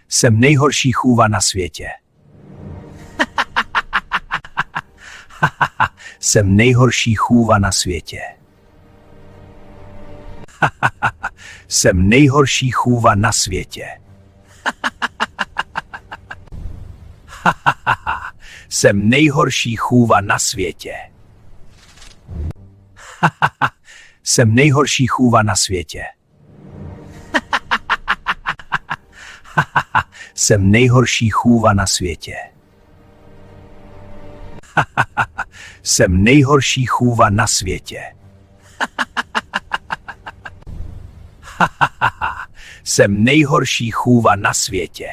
Jsem nejhorší chůva na světě. Jsem nejhorší chůva na světě. Jsem nejhorší chůva na světě. Jsem nejhorší chůva na světě. Jsem nejhorší chůva na světě. Jsem nejhorší chůva na světě. Jsem nejhorší chůva na světě. Jsem nejhorší chůva na světě.